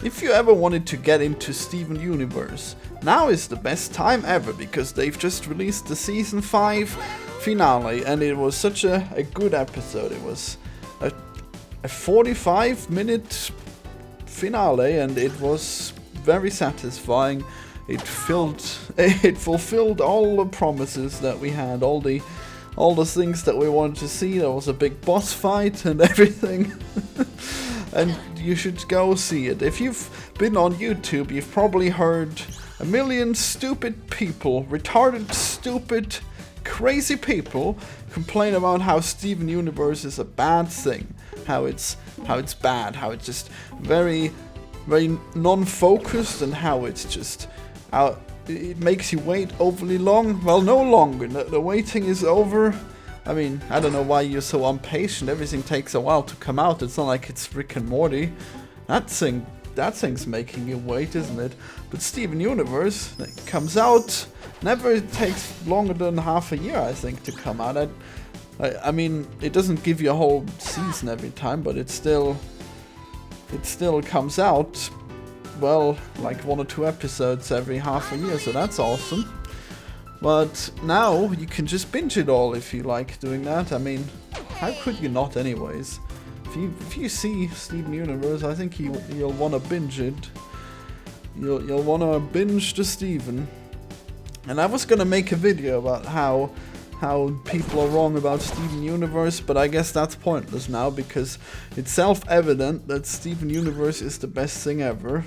If you ever wanted to get into Steven Universe, now is the best time ever, because they've just released the Season 5 finale, and it was such a good episode. It was a 45-minute finale, and it was very satisfying. It fulfilled all the promises that we had, all the things that we wanted to see. There was a big boss fight and everything. And you should go see it. If you've been on YouTube, you've probably heard a million stupid people, retarded, stupid, crazy people complain about how Steven Universe is a bad thing, how it's bad, how it's just very non-focused, and how it's just it makes you wait overly long. Well, no longer. The waiting is over. I mean, I don't know why you're so impatient. Everything takes a while to come out. It's not like it's Rick and Morty. That thing's making you wait, isn't it? But Steven Universe, it comes out. Never takes longer than half a year, I think, to come out. I mean, it doesn't give you a whole season every time, but it still comes out, well, like 1 or 2 episodes every half a year, so that's awesome. But now you can just binge it all if you like doing that. I mean, how could you not anyways? If you see Steven Universe, I think you'll want to binge it. You'll want to binge the Steven. And I was gonna make a video about how people are wrong about Steven Universe, but I guess that's pointless now, because it's self-evident that Steven Universe is the best thing ever.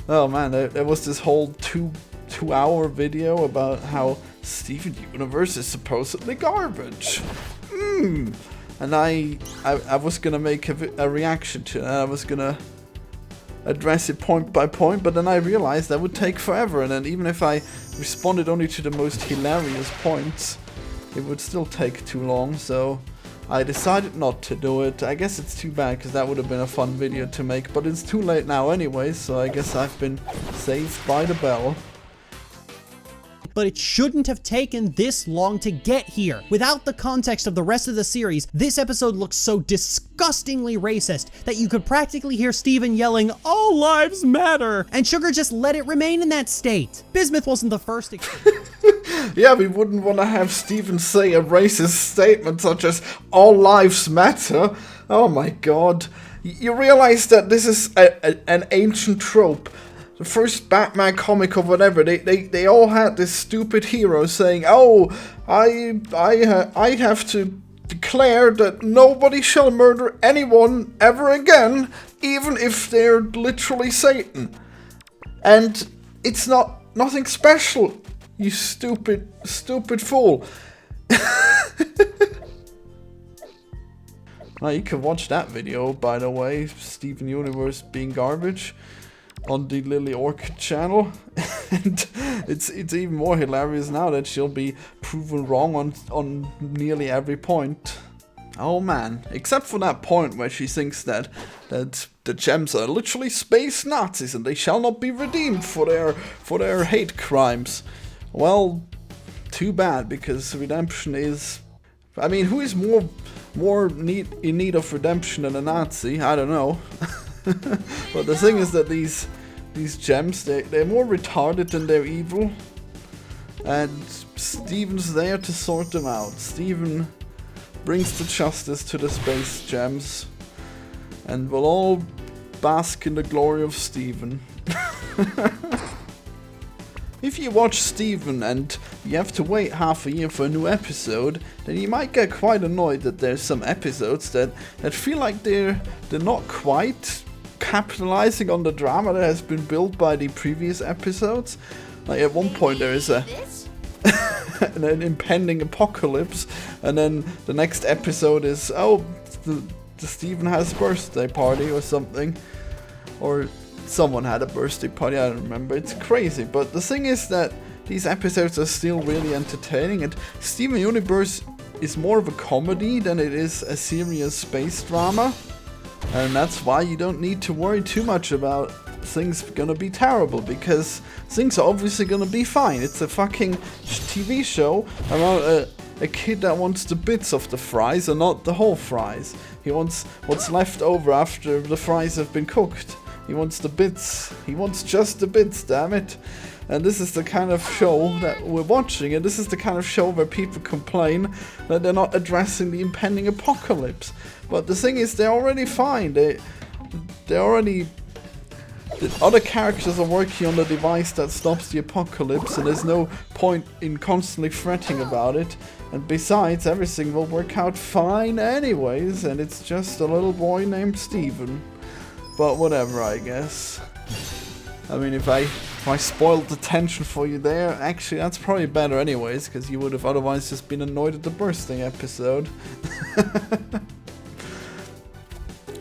Oh man, there was this whole two-hour video about how Steven Universe is supposedly garbage. And I was gonna make a reaction to it, and I was gonna address it point by point, but then I realized that would take forever, and then even if I responded only to the most hilarious points, it would still take too long, so I decided not to do it. I guess it's too bad, because that would have been a fun video to make, but it's too late now anyway, so I guess I've been saved by the bell. But it shouldn't have taken this long to get here. Without the context of the rest of the series, this episode looks so disgustingly racist that you could practically hear Steven yelling, "All lives matter!" and Sugar just let it remain in that state. Bismuth wasn't the first. Yeah, we wouldn't want to have Steven say a racist statement such as "all lives matter." Oh my god. You realize that this is an ancient trope. The first Batman comic or whatever, they all had this stupid hero saying, "Oh, I have to declare that nobody shall murder anyone ever again, even if they're literally Satan." And it's nothing special, you stupid fool. Well, you can watch that video, by the way, Steven Universe being garbage, on the Lily Orchid channel. And it's even more hilarious now that she'll be proven wrong on nearly every point. Oh man, except for that point where she thinks that the gems are literally space Nazis and they shall not be redeemed for their hate crimes. Well, too bad, because redemption is, I mean, who is more in need of redemption than a Nazi? I don't know. But the thing is that these gems, they're more retarded than they're evil, and Steven's there to sort them out. Steven brings the justice to the space gems, and we'll all bask in the glory of Steven. If you watch Steven and you have to wait half a year for a new episode, then you might get quite annoyed that there's some episodes that feel like they're not quite capitalizing on the drama that has been built by the previous episodes. Like at one point there is an impending apocalypse, and then the next episode is, oh, the Steven has a birthday party or something, or someone had a birthday party, I don't remember. It's crazy, but the thing is that these episodes are still really entertaining, and Steven Universe is more of a comedy than it is a serious space drama, and that's why you don't need to worry too much about things gonna be terrible, because things are obviously gonna be fine. It's a fucking TV show about a kid that wants the bits of the fries and not the whole fries. He wants what's left over after the fries have been cooked. He wants the bits. He wants just the bits, damn it. And this is the kind of show that we're watching, and this is the kind of show where people complain that they're not addressing the impending apocalypse. But the thing is, they're already fine. The other characters are working on the device that stops the apocalypse, and there's no point in constantly fretting about it. And besides, everything will work out fine anyways, and it's just a little boy named Steven. But whatever, I guess. I mean, if I spoiled the tension for you there, actually that's probably better anyways, because you would have otherwise just been annoyed at the birthday episode.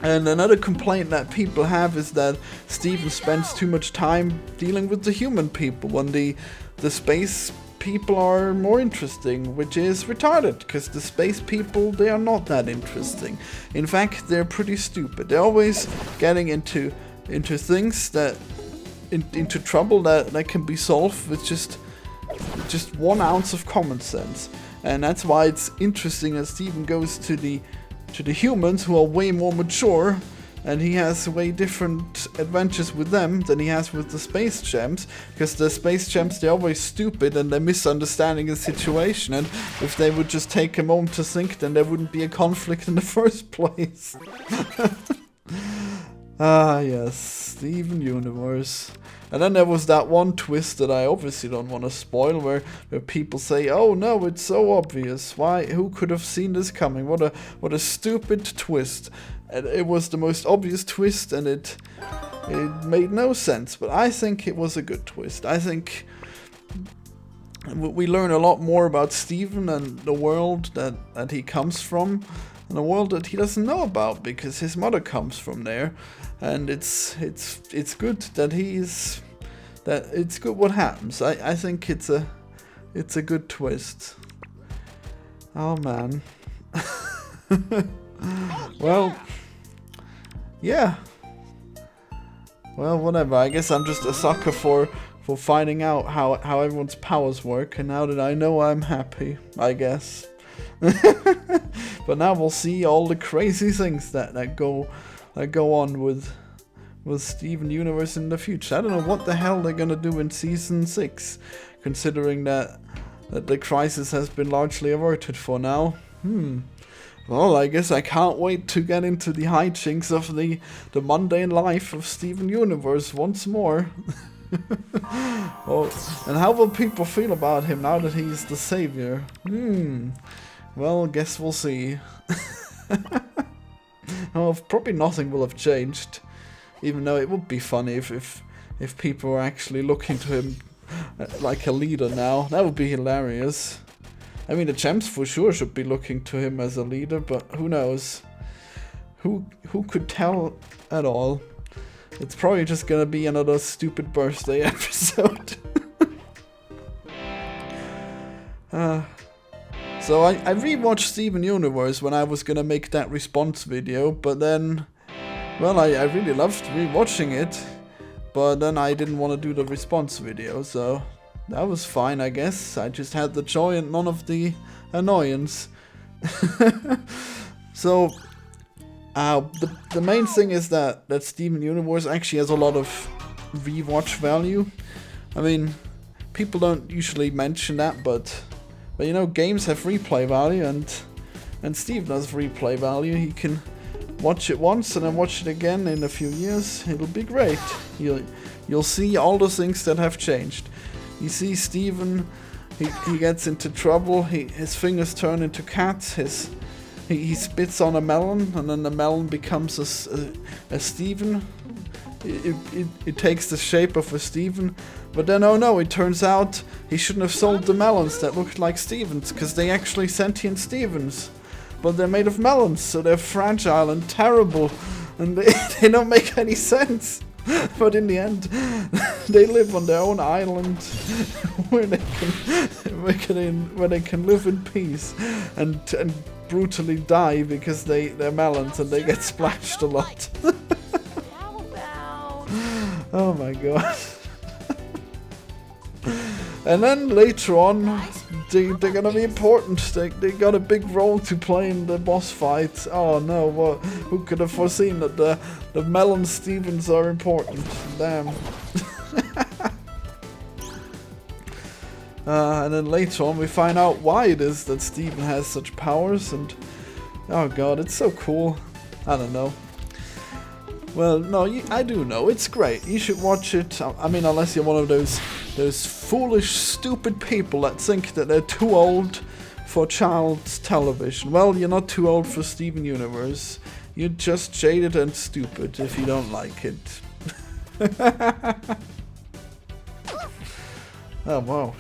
And another complaint that people have is that Steven spends too much time dealing with the human people when the space people are more interesting, which is retarded, because the space people, they are not that interesting. In fact, they're pretty stupid. They're always getting into things that into trouble that can be solved with just 1 ounce of common sense. And that's why it's interesting that Steven goes to the humans, who are way more mature, and he has way different adventures with them than he has with the space gems, because the space gems, they're always stupid and they're misunderstanding the situation, and if they would just take a moment to think, then there wouldn't be a conflict in the first place. Ah, yes, Steven Universe. And then there was that one twist that I obviously don't want to spoil, where people say, "Oh no, it's so obvious. Why? Who could have seen this coming? What a stupid twist!" And it was the most obvious twist, and it made no sense. But I think it was a good twist. I think we learn a lot more about Steven and the world that he comes from, and a world that he doesn't know about because his mother comes from there. And it's good that it's good what happens. I think it's a good twist. Oh man. Well, yeah. Well, whatever. I guess I'm just a sucker for finding out how everyone's powers work, and now that I know, I'm happy, I guess. But now we'll see all the crazy things that go on with Steven Universe in the future. I don't know what the hell they're gonna do in season 6, considering that the crisis has been largely averted for now. Well, I guess I can't wait to get into the hijinks of the mundane life of Steven Universe once more. Oh, and how will people feel about him now that he's the savior? Well, guess we'll see. Well, probably nothing will have changed, even though it would be funny if people were actually looking to him like a leader now. That would be hilarious. I mean, the Gems for sure should be looking to him as a leader, but who knows? Who could tell at all? It's probably just gonna be another stupid birthday episode. So I rewatched Steven Universe when I was gonna make that response video, but then, well, I really loved rewatching it, but then I didn't want to do the response video, so that was fine, I guess. I just had the joy and none of the annoyance. So, the main thing is that Steven Universe actually has a lot of rewatch value. I mean, people don't usually mention that, but you know, games have replay value, and Steven has replay value. He can watch it once and then watch it again in a few years. It'll be great. You'll see all the things that have changed. You see Steven, he gets into trouble, his fingers turn into cats, he spits on a melon, and then the melon becomes a Steven. It takes the shape of a Steven, but then oh no, it turns out he shouldn't have sold the melons that looked like Stevens, because they actually sentient Stevens. But they're made of melons, so they're fragile and terrible, and they don't make any sense. But in the end, they live on their own island where they can live in peace and brutally die because they're melons and they get splashed a lot. Oh my god. And then later on, they're gonna be important. They got a big role to play in the boss fight. Oh no, who could have foreseen that the Melon Stevens are important? Damn. And then later on we find out why it is that Steven has such powers, and oh god, it's so cool. I don't know. Well, no, I do know. It's great. You should watch it. I mean, unless you're one of those foolish, stupid people that think that they're too old for child's television. Well, you're not too old for Steven Universe. You're just jaded and stupid if you don't like it. Oh wow,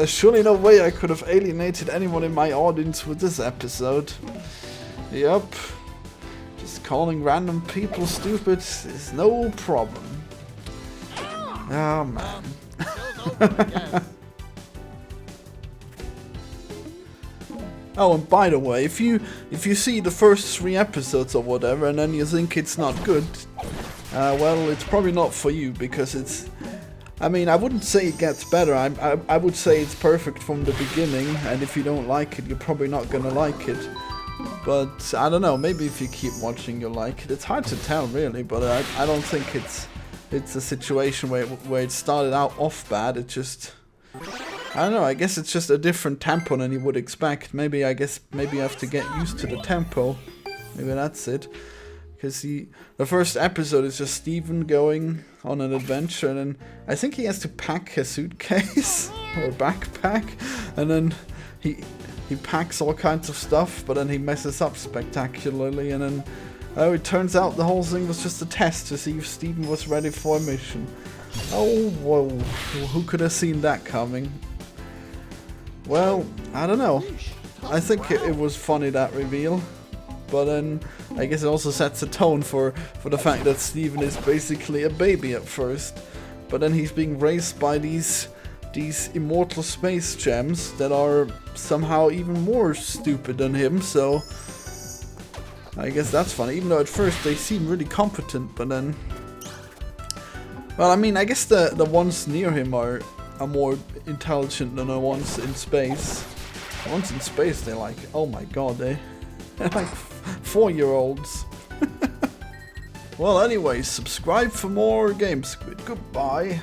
surely no way I could have alienated anyone in my audience with this episode. Yep. Just calling random people stupid is no problem. Oh man. Oh, and by the way, if you see the first 3 episodes or whatever and then you think it's not good, well, it's probably not for you, because it's... I mean, I wouldn't say it gets better. I would say it's perfect from the beginning, and if you don't like it, you're probably not gonna like it. But I don't know. Maybe if you keep watching, you'll like it. It's hard to tell, really. But I don't think it's a situation where it started out off bad. It just, I don't know. I guess it's just a different tempo than you would expect. Maybe you have to get used to the tempo. Maybe that's it. Because the first episode is just Steven going on an adventure, and then I think he has to pack a suitcase or backpack, and then he packs all kinds of stuff, but then he messes up spectacularly, and then it turns out the whole thing was just a test to see if Steven was ready for a mission. Oh, whoa, who could have seen that coming? Well, I don't know. I think it was funny, that reveal. But then, I guess it also sets a tone for the fact that Steven is basically a baby at first. But then he's being raised by these immortal space gems that are somehow even more stupid than him, so... I guess that's funny, even though at first they seem really competent, but then... Well, I mean, I guess the ones near him are more intelligent than the ones in space. The ones in space, they're like, oh my god, they're like 4-year-olds. Well, anyway, subscribe for more Game Squid. Goodbye.